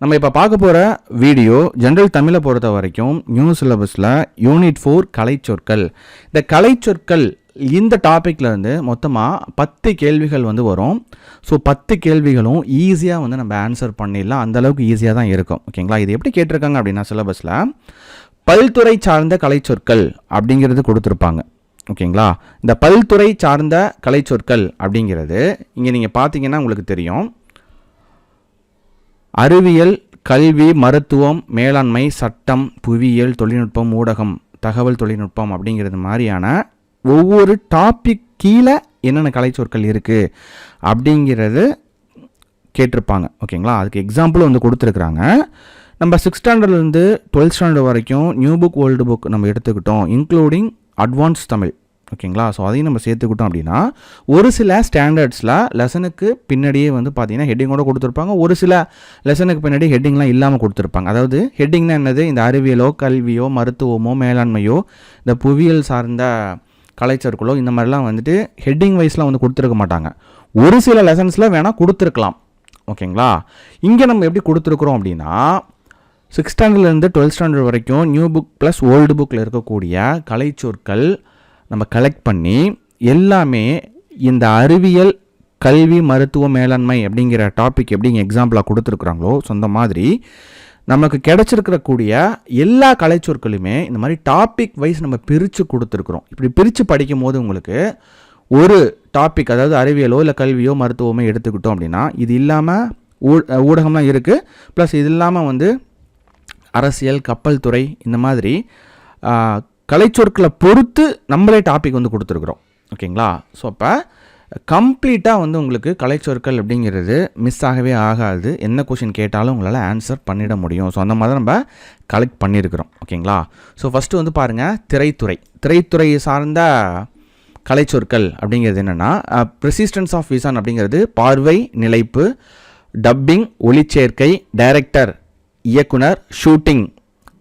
நம்ம இப்போ பார்க்க போகிற வீடியோ ஜென்ரல் தமிழை பொறுத்த வரைக்கும் நியூ சிலபஸில் யூனிட் 4 கலைச்சொற்கள். இந்த கலைச்சொற்கள் இந்த டாப்பிக்கில் இருந்து மொத்தமாக 10 கேள்விகள் வரும். ஸோ 10 கேள்விகளும் ஈஸியாக நம்ம ஆன்சர் பண்ணிடலாம். அந்தளவுக்கு ஈஸியாக தான் இருக்கும். ஓகேங்களா? இது எப்படி கேட்டிருக்காங்க அப்படின்னா சிலபஸில் பல்துறை சார்ந்த கலைச்சொற்கள் அப்படிங்கிறது கொடுத்துருப்பாங்க. ஓகேங்களா? இந்த பல்துறை சார்ந்த கலைச்சொற்கள் அப்படிங்கிறது இங்கே நீங்கள் பார்த்தீங்கன்னா உங்களுக்கு தெரியும். அறிவியல், கல்வி, மருத்துவம், மேலாண்மை, சட்டம், புவியியல், தொழில்நுட்பம், ஊடகம், தகவல் தொழில்நுட்பம் அப்படிங்கிறது மாதிரியான ஒவ்வொரு டாபிக் கீழே என்னென்ன கலைச்சொற்கள் இருக்குது அப்படிங்கிறது கேட்டிருப்பாங்க. ஓகேங்களா? அதுக்கு எக்ஸாம்பிள் கொடுத்துருக்குறாங்க. நம்ம 6th ஸ்டாண்டர்ட்லேருந்து 12th ஸ்டாண்டர்ட் வரைக்கும் நியூ புக் ஓல்டு புக் நம்ம எடுத்துக்கிட்டோம், இன்க்ளூடிங் அட்வான்ஸ் தமிழ். ஓகேங்களா? ஸோ அதையும் நம்ம சேர்த்துக்கிட்டோம் அப்படின்னா ஒரு சில ஸ்டாண்டர்ட்ஸில் லெசனுக்கு பின்னாடியே பார்த்தீங்கன்னா ஹெட்டிங்கோடு கொடுத்துருப்பாங்க. ஒரு சில லெசனுக்கு பின்னாடி ஹெட்டிங்லாம் இல்லாமல் கொடுத்துருப்பாங்க. அதாவது ஹெட்டிங்னா என்னது? இந்த அறிவியலோ, கல்வியோ, மருத்துவமோ, மேலாண்மையோ, இந்த புவியியல் சார்ந்த கலைச்சொற்களோ இந்த மாதிரிலாம் ஹெட்டிங் வைஸ்லாம் கொடுத்துருக்க மாட்டாங்க. ஒரு சில லெசன்ஸில் வேணால் கொடுத்துருக்கலாம். ஓகேங்களா? இங்கே நம்ம எப்படி கொடுத்துருக்குறோம் அப்படின்னா 6th ஸ்டாண்டர்ட்லேருந்து 12th ஸ்டாண்டர்ட் வரைக்கும் நியூ புக் ப்ளஸ் ஓல்டு புக்கில் இருக்கக்கூடிய கலைச்சொற்கள் நம்ம கலெக்ட் பண்ணி எல்லாமே இந்த அறிவியல், கல்வி, மருத்துவ, மேலாண்மை அப்படிங்கிற டாபிக் எப்படி எக்ஸாம்பிளாக கொடுத்துருக்குறாங்களோ சொந்த மாதிரி நமக்கு கிடைச்சிருக்கக்கூடிய எல்லா கலைச்சொற்களுமே இந்த மாதிரி டாபிக் வைஸ் நம்ம பிரித்து கொடுத்துருக்குறோம். இப்படி பிரித்து படிக்கும் போது உங்களுக்கு ஒரு டாபிக், அதாவது அறிவியலோ இல்லை கல்வியோ மருத்துவமோ எடுத்துக்கிட்டோம் அப்படின்னா இது இல்லாமல் ஊடகம்லாம் இருக்குது, ப்ளஸ் இது இல்லாமல் அரசியல், கப்பல் துறை, இந்த மாதிரி கலைச்சொற்களை பொறுத்து நம்மளே டாபிக் கொடுத்துருக்குறோம். ஓகேங்களா? ஸோ அப்போ கம்ப்ளீட்டாக உங்களுக்கு கலைச்சொற்கள் அப்படிங்கிறது மிஸ் ஆகவே ஆகாது. என்ன கொஷின் கேட்டாலும் உங்களால் ஆன்சர் பண்ணிட முடியும். ஸோ அந்த மாதிரி நம்ம கலெக்ட் பண்ணியிருக்கிறோம். ஓகேங்களா? ஸோ ஃபஸ்ட்டு பாருங்கள், திரைத்துறை சார்ந்த கலைச்சொற்கள் அப்படிங்கிறது என்னென்னா ப்ரெசிஸ்டன்ஸ் ஆஃப் விசன் அப்படிங்கிறது பார்வை, நிலைப்பு, டப்பிங், ஒளிச்சேர்க்கை, டைரக்டர், இயக்குனர், ஷூட்டிங்.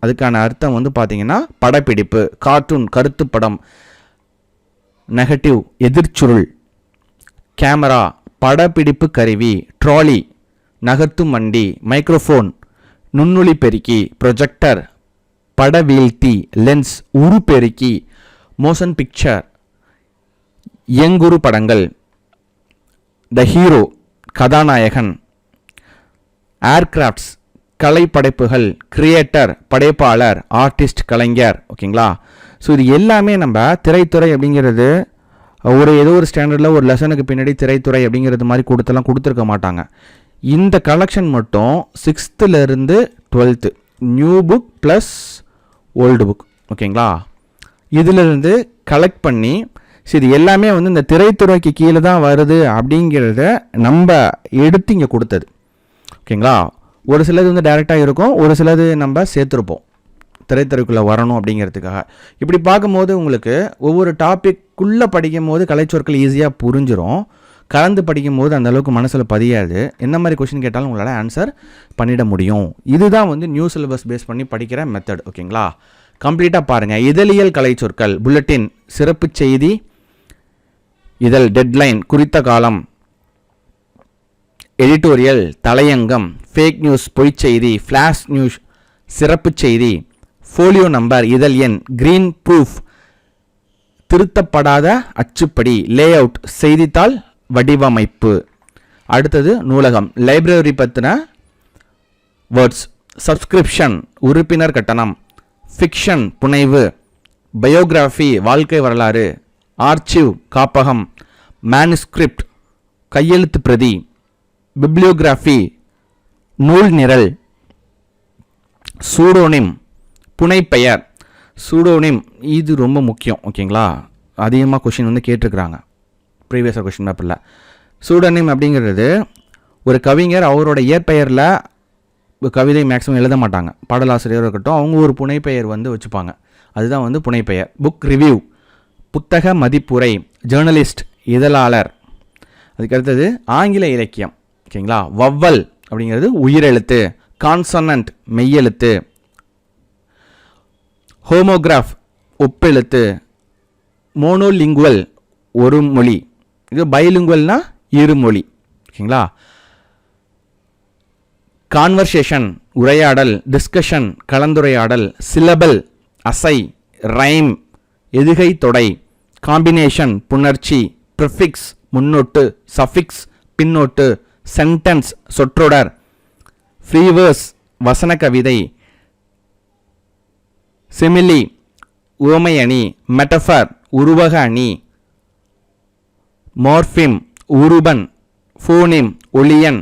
அதுக்கான அர்த்தம் பார்த்தீங்கன்னா படப்பிடிப்பு, கார்ட்டூன், கருத்து படம், நெகட்டிவ், எதிர்ச்சுருள், கேமரா, படப்பிடிப்பு கருவி, ட்ராலி, நகர்த்தும் வண்டி, மைக்ரோஃபோன், நுண்ணுளி பெருக்கி, ப்ரொஜெக்டர், படவீழ்த்தி, லென்ஸ், உருப்பெருக்கி, மோஷன் பிக்சர், இயங்குரு படங்கள், த ஹீரோ, கதாநாயகன், ஏர்கிராஃப்ட்ஸ், கலைப்படைப்புகள், கிரியேட்டர், படைப்பாளர், ஆர்டிஸ்ட், கலைஞர். ஓகேங்களா? ஸோ இது எல்லாமே நம்ம திரைத்துறை அப்படிங்கிறது ஏதோ ஒரு ஸ்டாண்டர்டில் ஒரு லெசனுக்கு பின்னாடி திரைத்துறை அப்படிங்கிறது மாதிரி கொடுத்துருக்க மாட்டாங்க. இந்த கலெக்ஷன் மட்டும் 6th 12th new book plus old book. ஓகேங்களா? இதிலிருந்து கலெக்ட் பண்ணி இது எல்லாமே இந்த திரைத்துறைக்கு கீழே தான் வருது அப்படிங்கிறத நம்ம எடுத்து இங்கே கொடுத்தது. ஓகேங்களா? ஒரு சிலது டைரெக்டாக இருக்கும், ஒரு சிலது நம்ம சேர்த்துருப்போம் திரைத்துறைக்குள்ளே வரணும் அப்படிங்கிறதுக்காக. இப்படி பார்க்கும்போது உங்களுக்கு ஒவ்வொரு டாப்பிக்குள்ளே படிக்கும் போது கலைச்சொற்கள் ஈஸியாக புரிஞ்சிடும். கலந்து படிக்கும் போது அந்தளவுக்கு மனசில் பதியாது. என்ன மாதிரி கொஷின் கேட்டாலும் உங்களால் ஆன்சர் பண்ணிட முடியும். இதுதான் நியூ சிலபஸ் பேஸ் பண்ணி படிக்கிற மெத்தட். ஓகேங்களா? கம்ப்ளீட்டாக பாருங்கள். இதழியல் கலைச்சொற்கள், புல்லட்டின், சிறப்பு செய்தி, இதழ், டெட்லைன், குறித்த காலம், எடிட்டோரியல், தலையங்கம், ஃபேக் நியூஸ், பொய்ச்செய்தி, ஃப்ளாஷ் நியூஸ், சிறப்பு செய்தி, ஃபோலியோ நம்பர், இதழ் எண், கிரீன் ப்ரூஃப், திருத்தப்படாத அச்சுப்படி, லே அவுட், செய்தித்தாள் வடிவமைப்பு. அடுத்தது நூலகம், லைப்ரரி பற்றின வேர்ட்ஸ், சப்ஸ்கிரிப்ஷன், உறுப்பினர் கட்டணம், ஃபிக்ஷன், புனைவு, பயோகிராஃபி, வாழ்க்கை வரலாறு, ஆர்ச்சிவ், காப்பகம், மேனுஸ்கிரிப்ட், கையெழுத்து பிரதி, பிப்ளியோகிராஃபி, நூல் நிரல், சூடோனிம், புனைப்பெயர். சூடோனிம் இது ரொம்ப முக்கியம். ஓகேங்களா? அதிகமாக கொஷின் கேட்டிருக்கிறாங்க ப்ரீவியஸ் கொஷின் பேப்பரில். சூடோனிம் அப்படிங்கிறது ஒரு கவிஞர் அவரோட இயற்பெயரில் கவிதை மேக்ஸிமம் எழுத மாட்டாங்க. பாடலாசிரியர் இருக்கட்டும், அவங்க ஒரு புனைப்பெயர் வச்சுப்பாங்க. அதுதான் புனைப்பெயர். புக் ரிவ்யூ, புத்தக மதிப்புரை, ஜேர்னலிஸ்ட், இதழாளர். அதுக்கடுத்தது ஆங்கில இலக்கியம். ஓகேங்களா? வவ்வல் அப்படிங்கிறது உயிரெழுத்து, கான்சனன்ட் மெய்யெழுத்து, ஹோமோகிராஃப் ஒப்பெழுத்து, மோனோலிங்குவல் ஒரு மொழி, இது பைலிங்குவல்னா இருமொழி. ஓகேங்களா? கான்வர்சேஷன் உரையாடல், டிஸ்கஷன் கலந்துரையாடல், சிலபல் அசை, ரைம் எதுகை தொடை, காம்பினேஷன் புணர்ச்சி, ப்ரிஃபிக்ஸ் முன்னொட்டு, சஃபிக்ஸ் பின்னொட்டு, சென்டென்ஸ் சொற்றொடர், ஃப்ரீவர்ஸ் வசன கவிதை, சிமிலி உவமை அணி, மெட்டஃபர் உருவக அணி, மார்ஃபிம் உருபன், ஃபோனிம் ஒளியன்,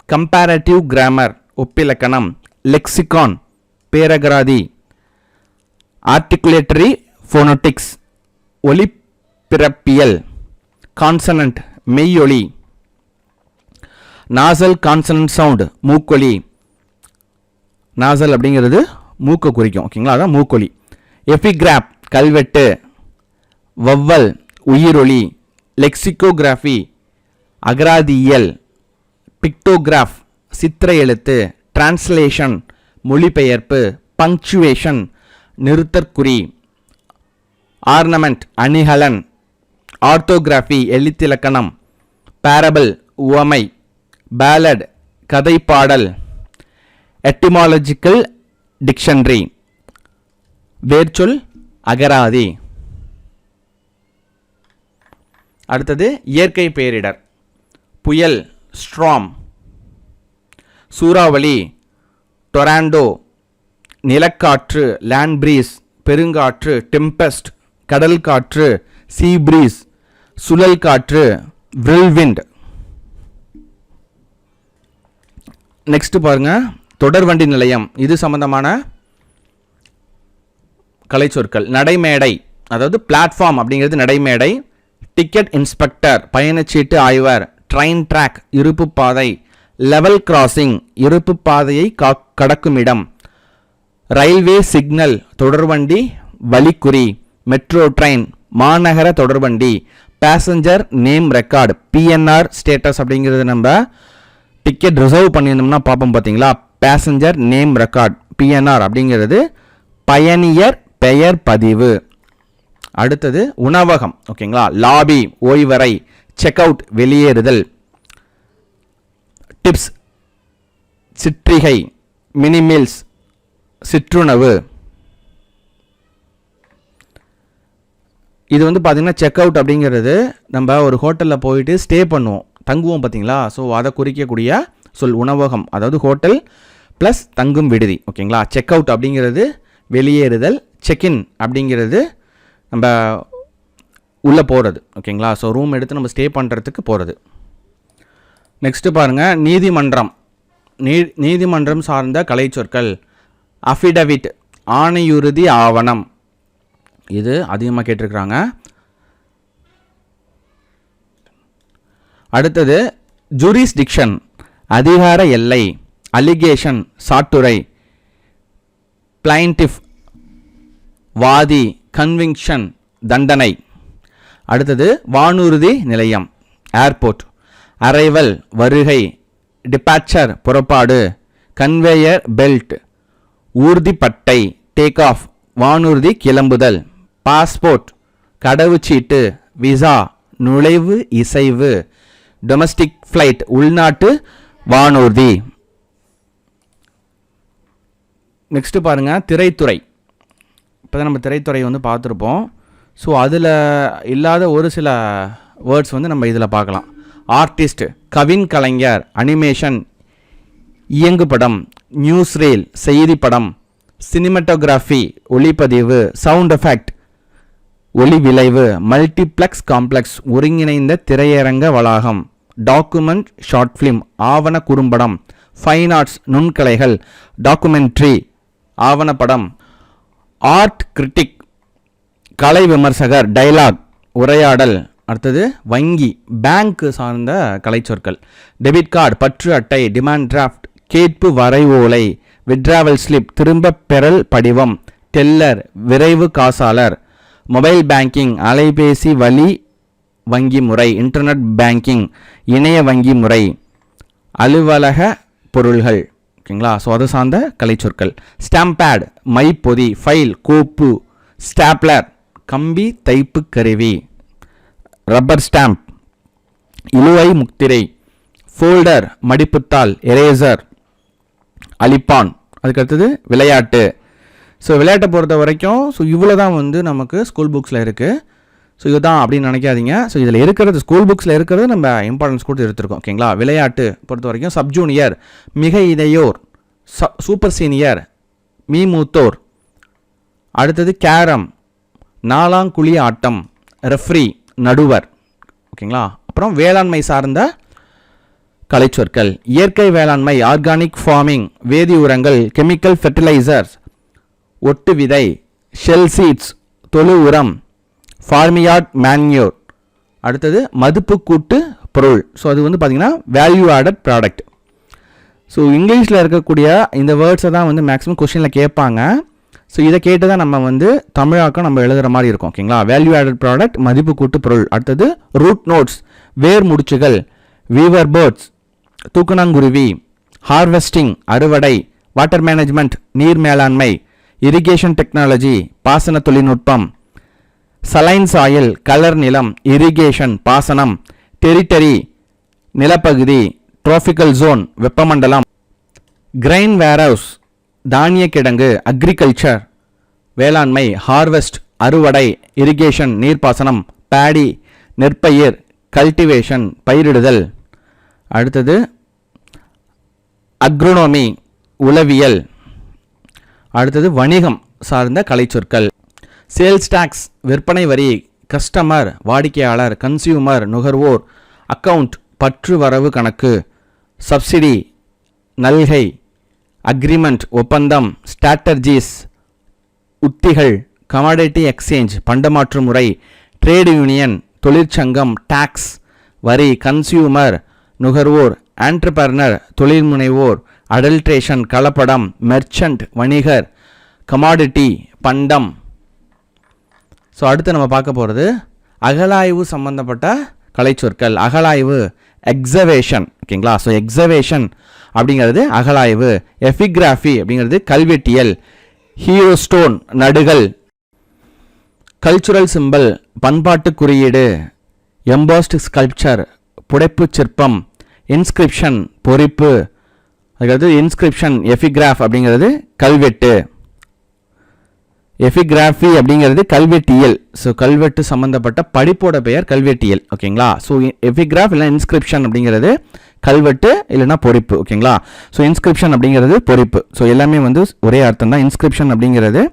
கம்பேரட்டிவ் கிராமர் ஒப்பிலக்கணம், லெக்சிகான் பேரகராதி, ஆர்டிகுலேட்டரி ஃபோனோட்டிக்ஸ் ஒலிப்பிறப்பியல், கான்சனன்ட் மெய்யொலி, நாசல் கான்சனன்ட் சவுண்ட் மூக்கொலி, நாசல் அப்படிங்கிறது மூக்கை குறிக்கும். ஓகேங்களா, அதான் மூக்கொலி. எபிகிராப் கல்வெட்டு, வவ்வல் உயிரொலி, லெக்சிகோகிராஃபி அகராதியியல், பிக்டோகிராஃப் சித்திர எழுத்து, டிரான்ஸ்லேஷன் மொழிபெயர்ப்பு, பங்க்சுவேஷன் நிறுத்தற்குறி, ஆர்னமெண்ட் அணிகலன், ஆர்த்தோகிராஃபி எழுத்திலக்கணம், பேரபிள் உவமை, பேலட் கதைப்பாடல், எட்டிமாலஜிக்கல் டிக்ஷனரி வேர்ச்சொல் அகராதி. அடுத்தது இயற்கை பேரிடர், புயல் ஸ்ட்ராம், சூறாவளி டொராண்டோ, நிலக்காற்று லேண்ட் பிரீஸ், பெருங்காற்று டெம்பெஸ்ட், கடல் காற்று சீ பிரீஸ், சுழல் காற்று விரில்விண்ட். நெக்ஸ்ட் பாருங்க, தொடர்வண்டி நிலையம், இது சம்பந்தமான கலைச்சொற்கள். நடைமேடை அதாவது பிளாட்ஃபார்ம் அப்படிங்கிறது நடைமேடை, டிக்கெட் இன்ஸ்பெக்டர் பயணச்சீட்டு ஆய்வர், ட்ரெயின் ட்ராக் இருப்பு பாதை, லெவல் கிராசிங் இருப்பு பாதையை கடக்கும் இடம், ரயில்வே சிக்னல் தொடர்வண்டி வழிக்குறி, மெட்ரோ ட்ரெயின் மாநகர தொடர்வண்டி, passenger name record PNR status அப்படிங்கிறது நம்ம டிக்கெட் ரிசர்வ் பண்ணியிருந்தோம்னா பார்ப்போம் பார்த்தீங்களா, பேசஞ்சர் நேம் ரெக்கார்ட் பிஎன்ஆர் அப்படிங்கிறது பயணியர் பெயர் பதிவு. அடுத்தது உணவகம். ஓகேங்களா, லாபி ஓய்வறை, செக் அவுட் வெளியேறுதல், டிப்ஸ் சிற்றிகை, மினி மீல்ஸ் சிற்றுணவு. இது வந்து பார்த்தீங்கன்னா செக் அவுட் அப்படிங்கிறது நம்ம ஒரு ஹோட்டலில் போயிட்டு ஸ்டே பண்ணுவோம், தங்குவோம் பார்த்தீங்களா, ஸோ அதை குறிக்கக்கூடிய சொல் உணவகம், அதாவது ஹோட்டல் ப்ளஸ் தங்கும் விடுதி. ஓகேங்களா, செக் அவுட் அப்படிங்கிறது வெளியேறுதல், செக்இன் அப்படிங்கிறது நம்ம உள்ளே போகிறது. ஓகேங்களா, ஸோ ரூம் எடுத்து நம்ம ஸ்டே பண்ணுறதுக்கு போகிறது. நெக்ஸ்ட்டு பாருங்கள், நீதிமன்றம். நீதிமன்றம் சார்ந்த கலைச்சொற்கள், அஃபிடவிட் ஆணையுறுதி ஆவணம், இது அதிகமாக கேட்டிருக்கிறாங்க. அடுத்தது ஜூரிஸ்டிக்ஷன் அதிகார எல்லை, அலிகேஷன் சாட்டுரை, பிளைன்டிஃப் வாதி, கன்விக்ஷன் தண்டனை. அடுத்தது வானூர்தி நிலையம் ஏர்போர்ட், அரைவல் வருகை, டிபார்ச்சர் புறப்பாடு, கன்வேயர் பெல்ட் ஊர்திப்பட்டை டேக் ஆஃப் வானூர்தி கிளம்புதல், பாஸ்போர்ட் கடவுச்சீட்டு, விசா நுழைவு இசைவு, டொமஸ்டிக் ஃப்ளைட் உள்நாட்டு வானூர்தி. நெக்ஸ்ட் பாருங்க, திரைத்துறை. இப்போ தான் நம்ம திரைத்துறை வந்து பார்த்துருப்போம். ஸோ அதில் இல்லாத ஒரு சில வேர்ட்ஸ் வந்து நம்ம இதில் பார்க்கலாம். ஆர்டிஸ்ட் கவின் கலைஞர், அனிமேஷன் இயங்கு படம், நியூஸ் ரீல் செய்தி படம், சினிமாட்டோகிராஃபி ஒளிப்பதிவு, சவுண்ட் எஃபெக்ட் ஒளி விளைவு, மல்டிப்ளெக்ஸ் காம்ப்ளெக்ஸ் ஒருங்கிணைந்த திரையரங்க வளாகம், டாக்குமெண்ட் ஷார்ட் ஃபிலிம் ஆவண குறும்படம், ஃபைன் ஆர்ட்ஸ் நுண்கலைகள், டாக்குமெண்ட்ரி ஆவணப்படம், ஆர்ட் கிரிட்டிக் கலை விமர்சகர், டைலாக் உரையாடல். அடுத்தது வங்கி பேங்க் சார்ந்த கலைச்சொற்கள், டெபிட் கார்டு பற்று அட்டை, டிமாண்ட் டிராஃப்ட் கேட்பு வரைவோலை, விட்ராவல் ஸ்லிப் திரும்ப பெறல் படிவம், டெல்லர் விரைவு காசாளர், மொபைல் பேங்கிங் அலைபேசி வழி வங்கி முறை, இன்டர்நெட் பேங்கிங் இணைய வங்கி முறை, அலுவலக பொருள்கள். ஓகேங்களா, ஸோ அது சார்ந்த கலைச்சொற்கள். ஸ்டாம்பேட் மைப்பொதி, ஃபைல் கோப்பு, ஸ்டாப்லர் கம்பி தைப்பு கருவி, ரப்பர் ஸ்டாம்ப் இழுவை முத்திரை, ஃபோல்டர் மடிப்புத்தாள், எரேசர், அழிப்பான். அதுக்கடுத்தது விளையாட்டு. ஸோ விளையாட்டை பொறுத்த வரைக்கும் ஸோ இவ்வளோ தான் வந்து நமக்கு ஸ்கூல் புக்ஸில் இருக்குது. ஸோ இதுதான் அப்படின்னு நினைக்காதீங்க. ஸோ இதில் இருக்கிறது ஸ்கூல் புக்ஸில் இருக்கிறது நம்ம இம்பார்ட்டன்ஸ் கொடுத்து எடுத்துருக்கோம். ஓகேங்களா. விளையாட்டு பொறுத்த வரைக்கும் சப் ஜூனியர், மிக இதையோர், சூப்பர் சீனியர், மீ மூத்தோர், அடுத்தது கேரம், நாலாங்குழி ஆட்டம், ரெஃப்ரி, நடுவர். ஓகேங்களா. அப்புறம் வேளாண்மை சார்ந்த கலைச்சொற்கள், இயற்கை வேளாண்மை, ஆர்கானிக் ஃபார்மிங், வேதி உரங்கள், கெமிக்கல் ஃபெர்டிலைசர்ஸ், ஒட்டு விதை, ஷெல் சீட்ஸ், தொழு உரம், ஃபார்மியார்ட் மேன்யூர். அடுத்தது மதிப்பு கூட்டு பொருள். ஸோ அது வந்து பார்த்திங்கன்னா வேல்யூ ஆடட் ப்ராடக்ட். ஸோ இங்கிலீஷில் இருக்கக்கூடிய இந்த வேர்ட்ஸை தான் வந்து மேக்ஸிமம் கொஸ்டினில் கேட்பாங்க. ஸோ இதை கேட்டு தான் நம்ம வந்து தமிழாக்கம் நம்ம எழுதுகிற மாதிரி இருக்கும். ஓகேங்களா. வேல்யூ ஆடட் ப்ராடக்ட், மதிப்பு கூட்டு பொருள். அடுத்தது ரூட் நோட்ஸ், வேர் முடிச்சுகள், வீவர் பேர்ட்ஸ், தூக்கணாங்குருவி, ஹார்வெஸ்டிங், அறுவடை, வாட்டர் மேனேஜ்மெண்ட், நீர் மேலாண்மை, இரிகேஷன் டெக்னாலஜி, பாசன தொழில்நுட்பம், சலைன் சாயில், கலர் நிலம், இரிகேஷன், பாசனம், டெரிட்டரி, நிலப்பகுதி, ட்ராபிக்கல் ஜோன், வெப்பமண்டலம், கிரைன் வேர்ஹவுஸ், தானிய கிடங்கு, அக்ரிகல்ச்சர், வேளாண்மை, ஹார்வெஸ்ட், அறுவடை, இரிகேஷன், நீர்ப்பாசனம், பேடி, நெற்பயிர், கல்டிவேஷன், பயிரிடுதல். அடுத்தது அக்ரோனோமி, உளவியல். அடுத்தது வணிகம் சார்ந்த கலைச்சொற்கள், சேல்ஸ் டாக்ஸ், விற்பனை வரி, கஸ்டமர், வாடிக்கையாளர், கன்சியூமர், நுகர்வோர், அக்கவுண்ட், பற்று வரவு கணக்கு, சப்சிடி, நல்கை, அக்ரிமெண்ட், ஒப்பந்தம், ஸ்ட்ராட்டர்ஜிஸ், உத்திகள், கமாடிட்டி எக்ஸ்சேஞ்ச், பண்டமாற்று முறை, ட்ரேட் யூனியன், தொழிற்சங்கம், டாக்ஸ், வரி, கன்சியூமர், நுகர்வோர், ஆண்டர்பிரனர், தொழில் முனைவோர், அடல்ட்ரேஷன், கலப்படம், மெர்ச்சன்ட், வணிகர், கமாடிட்டி, பண்டம். ஸோ அடுத்து நம்ம பார்க்க போகிறது அகலாய்வு சம்பந்தப்பட்ட கலைச்சொற்கள். அகலாய்வு, எக்ஸவேஷன். ஓகேங்களா. ஸோ எக்ஸவேஷன் அப்படிங்கிறது அகலாய்வு. எபிகிராஃபி அப்படிங்கிறது கல்வெட்டியல். ஹீரோஸ்டோன், நடுகள். கல்ச்சுரல் சிம்பல், பண்பாட்டு குறியீடு. எம்பாஸ்ட் ஸ்கல்ப்சர், புடைப்பு சிற்பம். இன்ஸ்கிரிப்ஷன், பொறிப்பு. அதுக்கடுத்து இன்ஸ்கிரிப்ஷன், எபிகிராஃப் அப்படிங்கிறது கல்வெட்டு. எபிகிராஃபி அப்படிங்கிறது கல்வெட்டியல். ஸோ கல்வெட்டு சம்மந்தப்பட்ட படிப்போட பெயர் கல்வெட்டியல். ஓகேங்களா. ஸோ எபிகிராஃப் இல்லை இன்ஸ்கிரிப்ஷன் அப்படிங்கிறது கல்வெட்டு இல்லைனா பொறிப்பு. ஓகேங்களா. ஸோ இன்ஸ்கிரிப்ஷன் அப்படிங்கிறது பொறிப்பு. ஸோ எல்லாமே வந்து ஒரே அர்த்தம் தான். இன்ஸ்கிரிப்ஷன் அப்படிங்கிறது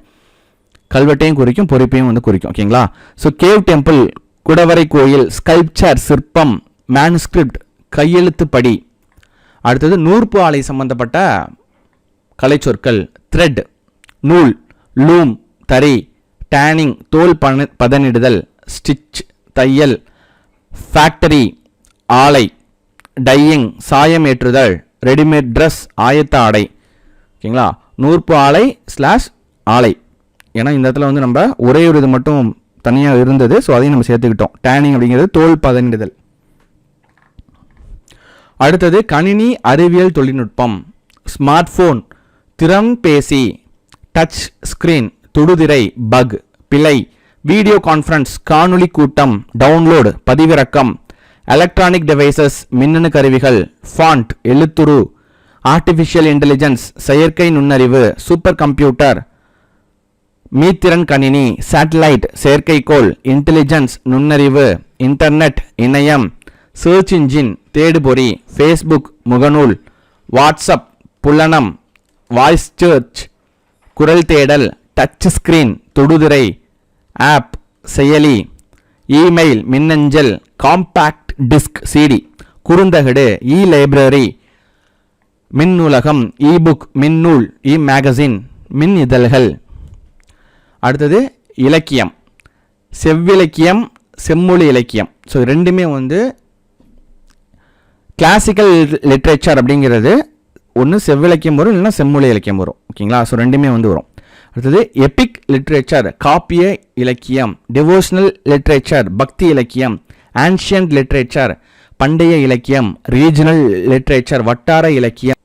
கல்வெட்டையும் குறிக்கும், பொறிப்பையும் வந்து குறிக்கும். ஓகேங்களா. ஸோ கேவ் டெம்பிள், குடவரை கோயில், ஸ்கல்ப்சர், சிற்பம், மேனுஸ்கிரிப்ட், கையெழுத்து படி. அடுத்தது நூற்பு ஆலை சம்பந்தப்பட்ட கலைச்சொற்கள், த்ரெட், நூல், லூம், தறி, டேனிங், தோல் பதனிடுதல், ஸ்டிச், தையல், ஃபேக்டரி, ஆலை, டையிங், சாயம் ஏற்றுதல், ரெடிமேட் ட்ரெஸ், ஆயத்த ஆடை. ஓகேங்களா. நூற்பு ஆலை ஸ்லாஷ் ஆலை. ஏன்னா இந்த இடத்துல வந்து நம்ம ஒரே ஒரு இது மட்டும் தனியாக இருந்தது. ஸோ அதையும் நம்ம சேர்த்துக்கிட்டோம். டேனிங் அப்படிங்கிறது தோல் பதனிடுதல். அடுத்தது கணினி அறிவியல் தொழில்நுட்பம், ஸ்மார்ட் ஃபோன், திறன்பேசி, டச் ஸ்கிரீன், தொடுதிரை, பக், பிழை, வீடியோ கான்ஃபரன்ஸ், காணொளி கூட்டம், டவுன்லோடு, பதிவிறக்கம், எலக்ட்ரானிக் டிவைசஸ், மின்னணு கருவிகள், ஃபாண்ட், எழுத்துரு, ஆர்டிஃபிஷியல் இன்டெலிஜென்ஸ், செயற்கை நுண்ணறிவு, சூப்பர் கம்ப்யூட்டர், மீத்திறன் கணினி, சேட்டலைட், செயற்கைக்கோள், இன்டெலிஜென்ஸ், நுண்ணறிவு, இன்டர்நெட், இணையம், சர்ச் இன்ஜின், தேடுபொறி, ஃபேஸ்புக், முகநூல், வாட்ஸ்அப், புலனம், வாய்ஸ் சர்ச், குரல் தேடல், டச் ஸ்கிரீன், தொடுதிரை, ஆப், செயலி, இமெயில், மின்னஞ்சல், காம்பேக்ட் டிஸ்க் சிடி, குறுந்தகடு, இ லைப்ரரி, மின் நூலகம், இபுக், மின்னூல், இ மேகசின், மின் இதழ்கள். அடுத்தது இலக்கியம், செவ்விலக்கியம், செம்மொழி இலக்கியம். ஸோ ரெண்டுமே வந்து கிளாசிக்கல் லிட்ரேச்சர் அப்படிங்கிறது ஒன்று செவ்விலக்கியம் வரும், இல்லைன்னா செம்மொழி இலக்கியம் வரும். ஓகேங்களா. ஸோ ரெண்டுமே வந்து வரும். அடுத்தது எபிக் லிட்ரேச்சர், காப்பிய இலக்கியம், டிவோஷனல் லிட்ரேச்சர், பக்தி இலக்கியம், ஆன்ஷியன்ட் லிட்ரேச்சர், பண்டைய இலக்கியம், ரீஜனல் லிட்ரேச்சர், வட்டார இலக்கியம்,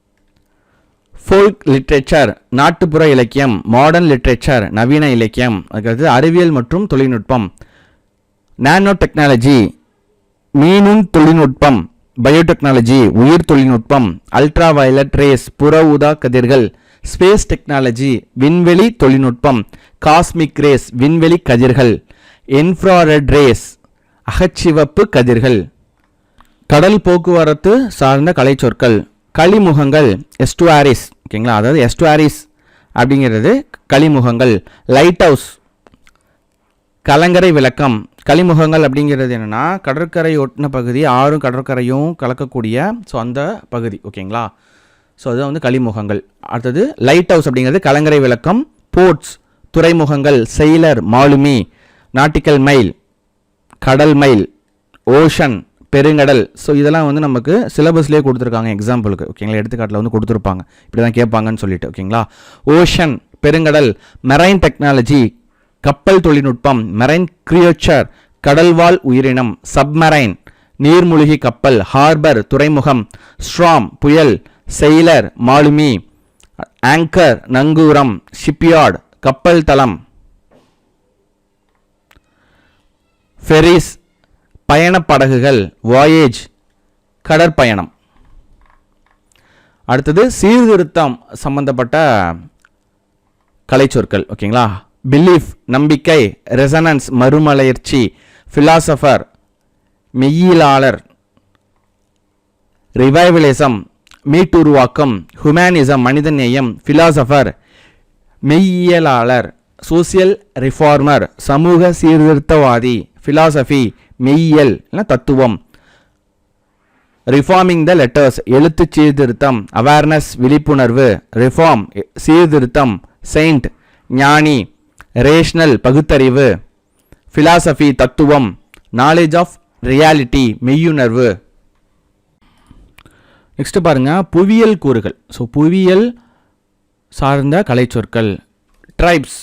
ஃபோல்க் லிட்ரேச்சர், நாட்டுப்புற இலக்கியம், மாடர்ன் லிட்ரேச்சர், நவீன இலக்கியம். அதுக்கடுத்து அறிவியல் மற்றும் தொழில்நுட்பம், நானோ டெக்னாலஜி, மீனும் தொழில்நுட்பம், பயோடெக்னாலஜி உயிர் தொழில்நுட்பம், அல்ட்ரா வயலட் ரேஸ் புற ஊதா கதிர்கள், ஸ்பேஸ் டெக்னாலஜி விண்வெளி தொழில்நுட்பம், காஸ்மிக் ரேஸ் விண்வெளி கதிர்கள், இன்ஃப்ராரெட் ரேஸ் அகச்சிவப்பு கதிர்கள். கடல் போக்குவரத்து சார்ந்த கலைச்சொற்கள் கலிமுகங்கள், எஸ்டுவாரிஸ். ஓகேங்களா, அதாவது எஸ்டுவாரிஸ் அப்படிங்கிறது கலிமுகங்கள். லைட் ஹவுஸ் கலங்கரை விளக்கம். கலிமுகங்கள் அப்படிங்கிறது என்னென்னா கடற்கரை ஒட்டின பகுதி, ஆறும் கடற்கரையும் கலக்கக்கூடிய அந்த பகுதி. ஓகேங்களா, அதுதான் கலிமுகங்கள். அடுத்தது லைட் ஹவுஸ் அப்படிங்கிறது கலங்கரை விளக்கம். போர்ட்ஸ் துறைமுகங்கள், செயிலர் மாலுமி, நாட்டிக்கல் மைல் கடல் மைல், ஓஷன் பெருங்கடல். இதெல்லாம் நமக்கு சிலபஸ்லேயே கொடுத்துருக்காங்க எக்ஸாம்பிளுக்கு. ஓகேங்களா, எடுத்துக்காட்டில் கொடுத்துருப்பாங்க, இப்படி தான் கேட்பாங்கன்னு சொல்லிட்டு. ஓகேங்களா, ஓஷன் பெருங்கடல். மெரைன் டெக்னாலஜி கப்பல் தொழில்நுட்பம், மெரைன் கிரியேச்சர் கடல்வாழ் உயிரினம், சப்மரைன் நீர்மூழ்கி கப்பல், ஹார்பர் துறைமுகம், ஸ்ட்ராம் புயல், செயிலர் மாலுமி, ஆங்கர் நங்கூரம், ஷிப்யார்ட் கப்பல் தளம், ஃபெரிஸ் பயணப்படகுகள், வாயேஜ் கடற்பயணம். அடுத்தது சீர்திருத்தம் சம்பந்தப்பட்ட கலைச்சொற்கள். ஓகேங்களா, பிலீஃப் நம்பிக்கை, ரெசனன்ஸ் மறுமலர்ச்சி, ஃபிலாசபர் மெய்யியலாளர், ரிவைவலிசம் மீட்டுருவாக்கம், ஹியூமனிசம் மனிதநேயம், ஃபிலாசபர் மெய்யியலாளர், சோசியல் ரிஃபார்மர் சமூக சீர்திருத்தவாதி, ஃபிலாசபி மெய்யியல் தத்துவம், ரிஃபார்மிங் த லெட்டர்ஸ் எழுத்து சீர்திருத்தம், அவேர்னஸ் விழிப்புணர்வு, ரிஃபார்ம் சீர்திருத்தம், செயின்ட் ஞானி, ரேஷனல் பகுத்தறிவு, ஃபிலாசபி தத்துவம், நாலேஜ் ஆஃப் ரியாலிட்டி மெய்யுணர்வு. நெக்ஸ்ட் பாருங்க புவியியல் கூறுகள். புவியியல் சார்ந்த கலைச்சொற்கள் ட்ரைப்ஸ்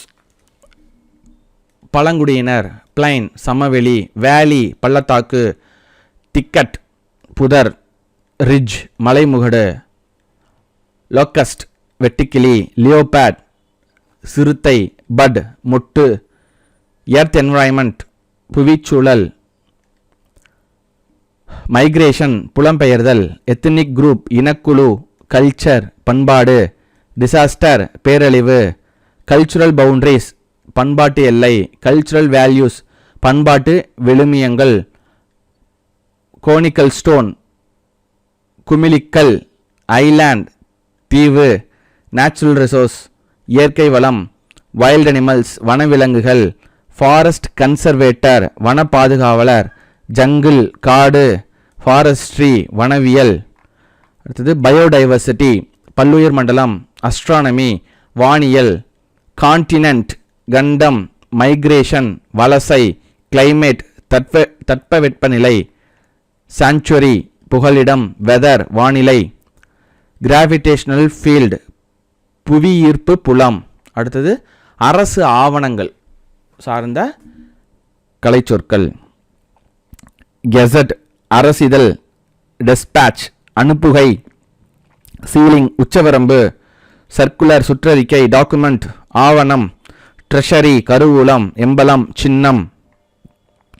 பழங்குடியினர், பிளைன் சமவெளி, வேலி பள்ளத்தாக்கு, திக்கட் புதர், ரிட்ஜ் மலைமுகடு, லோக்கஸ்ட் வெட்டுக்கிளி, லியோபேட் சிறுத்தை, பட் மொட்டு, எர்த் என்வரான்மெண்ட் புவிச்சூழல், மைக்ரேஷன் புலம்பெயர்தல், எத்னிக் குரூப் இனக்குழு, கல்ச்சர் பண்பாடு, டிசாஸ்டர் பேரழிவு, கல்ச்சுரல் பவுண்டரிஸ் பண்பாட்டு எல்லை, கல்ச்சுரல் வேல்யூஸ் பண்பாட்டு விழுமியங்கள், கோனிக்கல் ஸ்டோன் குமிழிக்கல், ஐலாண்ட் தீவு, நேச்சுரல் ரிசோர்ஸ் இயற்கை வளம், வைல்ட் அனிமல்ஸ் வனவிலங்குகள், ஃபாரஸ்ட் கன்சர்வேட்டர் வன பாதுகாவலர், ஜங்கிள் காடு, ஃபாரஸ்ட்ரி வனவியல். அடுத்தது பயோடைவர்சிட்டி பல்லுயிர் மண்டலம், அஸ்ட்ரானமி வானியல், கான்டினென்ட் கண்டம், மைக்ரேஷன் வலசை, கிளைமேட் தட்பவெப்பநிலை, சாங்சுவரி புகலிடம், வெதர் வானிலை, கிராவிடேஷனல் ஃபீல்டு புவியீர்ப்பு புலம். அடுத்தது அரசு ஆவணங்கள் சார்ந்த கலைச்சொற்கள் கெசட் அரசிதழ், டெஸ்பேட்ச் அனுப்புகை, சீலிங் உச்சவரம்பு, சர்க்குலர் சுற்றறிக்கை, டாக்குமெண்ட் ஆவணம், ட்ரெஷரி கருவூலம், எம்பலம் சின்னம்.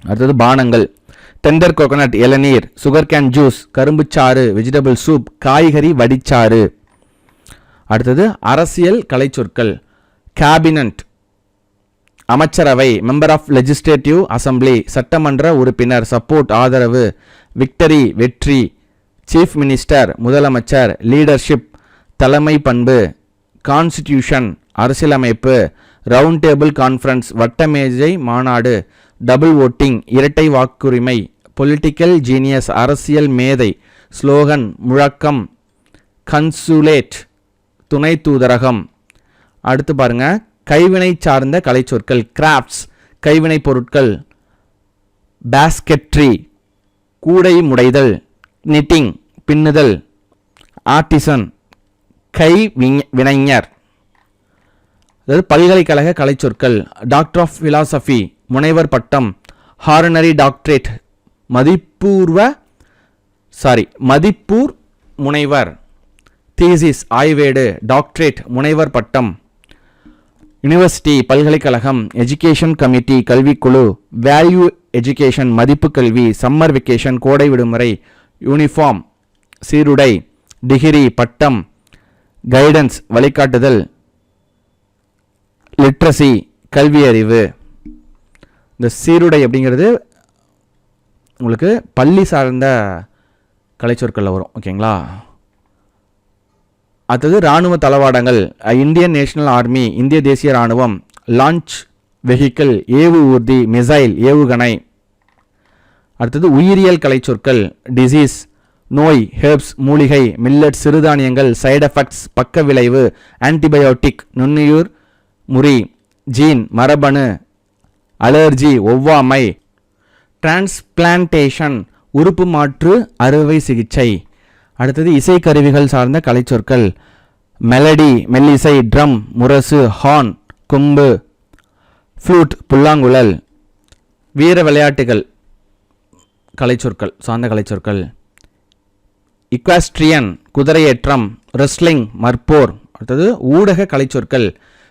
அடுத்தது பானங்கள் டெண்டர் கோகனட் இளநீர், சுகர் கேன் ஜூஸ் கரும்புச்சாறு, வெஜிடபிள் சூப் காய்கறி வடிச்சாறு. அடுத்தது அரசியல் கலைச்சொற்கள் கேபினட் அமைச்சரவை, மெம்பர் ஆஃப் லெஜிஸ்லேட்டிவ் அசம்பிளி சட்டமன்ற உறுப்பினர், சப்போர்ட் ஆதரவு, விக்டரி வெற்றி, சீஃப் மினிஸ்டர் முதலமைச்சர், லீடர்ஷிப் தலைமை பண்பு, கான்ஸ்டிடியூஷன் அரசியலமைப்பு, ரவுண்ட் டேபிள் கான்ஃபரன்ஸ் வட்டமேஜை மாநாடு, டபுள் ஓட்டிங் இரட்டை வாக்குரிமை, பொலிட்டிக்கல் ஜீனியஸ் அரசியல் மேதை, ஸ்லோகன் முழக்கம், கன்சுலேட் துணை தூதரகம். அடுத்து பாருங்க கைவினை சார்ந்த கலைச்சொற்கள் கிராஃப்ட்ஸ் கைவினை பொருட்கள், பாஸ்கெட்ரி கூடை முடைதல், நிட்டிங் பின்னுதல், ஆர்டிசன் கை வினைஞர். அதாவது பல்கலைக்கழக கலைச்சொற்கள் டாக்டர் ஆஃப் பிலாசபி முனைவர் பட்டம், ஹாரனரி டாக்டரேட் மதிப்பூர் முனைவர், தீசிஸ் ஆய்வேடு, டாக்டரேட் முனைவர் பட்டம், யூனிவர்சிட்டி பல்கலைக்கழகம், எஜுகேஷன் கமிட்டி கல்விக்குழு, வேல்யூ எஜுகேஷன் மதிப்பு கல்வி, சம்மர் வெக்கேஷன் கோடை விடுமுறை, யூனிஃபார்ம் சீருடை, டிகிரி பட்டம், கைடன்ஸ் வழிகாட்டுதல், லிட்ரஸி கல்வி அறிவு. இந்த சீருடை அப்படிங்கிறது உங்களுக்கு பள்ளி சார்ந்த கலைச்சொற்களில் வரும். ஓகேங்களா. அடுத்தது இராணுவ தளவாடங்கள், இந்தியன் நேஷனல் ஆர்மி இந்திய தேசிய இராணுவம், லான்ச் வெஹிக்கிள் ஏவு ஊர்தி, மிசைல் ஏவுகணை. அடுத்தது உயிரியல் கலைச்சொற்கள், டிசீஸ் நோய், ஹெர்ப்ஸ் மூலிகை, மில்லட் சிறுதானியங்கள், சைடு எஃபெக்ட்ஸ் பக்க விளைவு, ஆன்டிபயோட்டிக் நுண்ணுயிர் முறி, ஜீன் மரபணு, அலர்ஜி ஒவ்வாமை, டிரான்ஸ்பிளான்டேஷன் உறுப்பு மாற்று அறுவை சிகிச்சை. அடுத்தது இசைக்கருவிகள் சார்ந்த கலைச்சொற்கள், மெலடி மெல்லிசை, ட்ரம் முரசு, ஹார்ன் கொம்பு, ஃப்ளூட் புல்லாங்குழல். வீர விளையாட்டுகள் கலைச்சொற்கள் சார்ந்த கலைச்சொற்கள், இக்வாஸ்ட்ரியன் குதிரையேற்றம், ரெஸ்லிங் மற்போர். அடுத்தது ஊடக கலைச்சொற்கள்,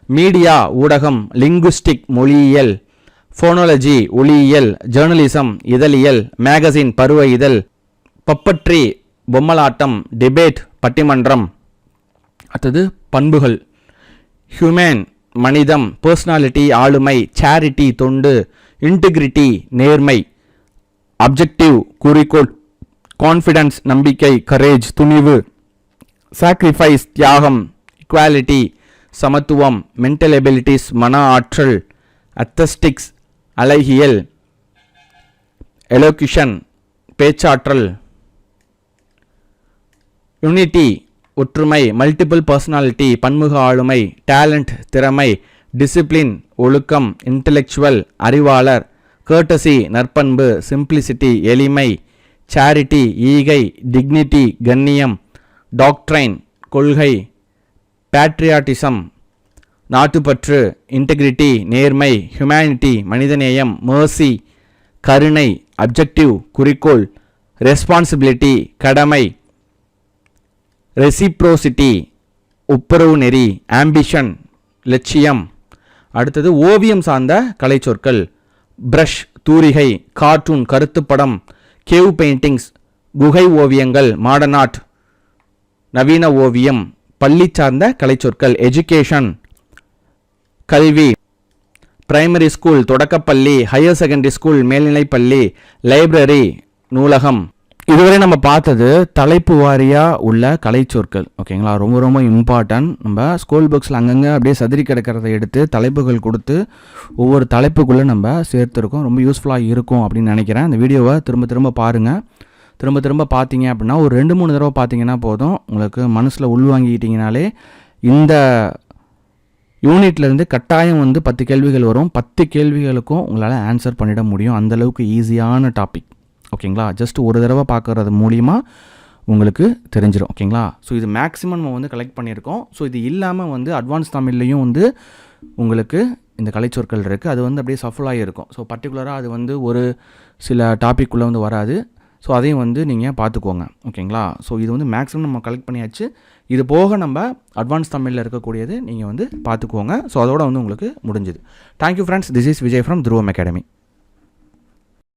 மீடியா ஊடகம், லிங்குஸ்டிக் மொழியியல், ஃபோனாலஜி ஒளியியல், ஜேர்னலிசம் இதழியல், மேகசின் பருவ இதழ், பப்பட்ரி பொம்மலாட்டம், டிபேட் பட்டிமன்றம். அடுத்தது பண்புகள், ஹியூமன் மனிதம், பர்சனாலிட்டி ஆளுமை, சேரிட்டி தொண்டு, இன்டிகிரிட்டி நேர்மை, அப்ஜெக்டிவ் குறிக்கோள், கான்ஃபிடன்ஸ் நம்பிக்கை, கரேஜ் துணிவு, சாக்ரிஃபைஸ் தியாகம், ஈக்குவாலிட்டி சமத்துவம், மென்டல் எபிலிட்டிஸ் மன ஆற்றல், அத்தஸ்டிக்ஸ் அழகியல், எலோக்யூஷன் பேச்சாற்றல், யூனிட்டி ஒற்றுமை, மல்டிபிள் பர்சனாலிட்டி பன்முக ஆளுமை, டேலண்ட் திறமை, டிசிப்ளின் ஒழுக்கம், இன்டெலெக்சுவல் அறிவாளர், கர்டசி நற்பண்பு, சிம்பிளிசிட்டி எளிமை, சேரிட்டி ஈகை, டிக்னிட்டி கண்ணியம், டாக்ட்ரைன் கொள்கை, பேட்ரியாட்டிசம் நாட்டுப்பற்று, இன்டெகிரிட்டி நேர்மை, ஹியூமனிட்டி மனிதநேயம், மர்சி கருணை, அப்ஜெக்டிவ் குறிக்கோள், ரெஸ்பான்சிபிலிட்டி கடமை, ரெசிப்ரோசிட்டி ஒப்புரவு நெறி, ஆம்பிஷன் லட்சியம். அடுத்தது ஓவியம் சார்ந்த கலைச்சொற்கள், பிரஷ் தூரிகை, கார்ட்டூன் கருத்துப்படம், கேவ் பெயிண்டிங்ஸ் குகை ஓவியங்கள், மாடர்ன் ஆர்ட் நவீன ஓவியம். பள்ளி சார்ந்த கலைச்சொற்கள், எஜுகேஷன் கல்வி, பிரைமரி ஸ்கூல் தொடக்கப்பள்ளி, ஹையர் செகண்டரி ஸ்கூல் மேல்நிலைப்பள்ளி, லைப்ரரி நூலகம். இதுவரை நம்ம பார்த்தது தலைப்பு வாரியாக உள்ள கலைச்சொற்கள். ஓகேங்களா. ரொம்ப ரொம்ப இம்பார்ட்டன்ட். நம்ம ஸ்கூல் புக்ஸில் அங்கங்கே அப்படியே சதுரி கிடக்கிறத எடுத்து தலைப்புகள் கொடுத்து ஒவ்வொரு தலைப்புக்குள்ளே நம்ம சேர்த்துருக்கோம். ரொம்ப யூஸ்ஃபுல்லாக இருக்கும் அப்படின்னு நினைக்கிறேன். இந்த வீடியோவை திரும்ப திரும்ப பாருங்கள். திரும்ப திரும்ப பார்த்தீங்க அப்படின்னா ஒரு 2-3 தடவை பார்த்தீங்கன்னா போதும். உங்களுக்கு மனசில் உள்வாங்கிக்கிட்டிங்கனாலே இந்த யூனிட்லேருந்து கட்டாயம் 10 கேள்விகள் வரும். 10 கேள்விகளுக்கும் உங்களால் ஆன்சர் பண்ணிட முடியும். அந்தளவுக்கு ஈஸியான டாபிக். ஓகேங்களா. ஜஸ்ட் ஒரு தடவை பார்க்குறது மூலிமா உங்களுக்கு தெரிஞ்சிடும். ஓகேங்களா. ஸோ இது மேக்ஸிமம் நம்ம கலெக்ட் பண்ணியிருக்கோம். ஸோ இது இல்லாமல் அட்வான்ஸ் தமிழ்லையும் உங்களுக்கு இந்த கலைச்சொற்கள் இருக்குது. அது அப்படியே சஃபுல்லாகி இருக்கும். ஸோ பர்டிகுலராக அது ஒரு சில டாபிக்குள்ளே வராது. ஸோ அதையும் நீங்கள் பார்த்துக்கோங்க. ஓகேங்களா. ஸோ இது மேக்ஸிமம் நம்ம கலெக்ட் பண்ணியாச்சு. இது போக நம்ம அட்வான்ஸ் தமிழில் இருக்கக்கூடியது நீங்கள் பார்த்துக்கோங்க. ஸோ அதோட உங்களுக்கு முடிஞ்சுது. Thank you friends. This is Vijay from துருவம் அகாடமி.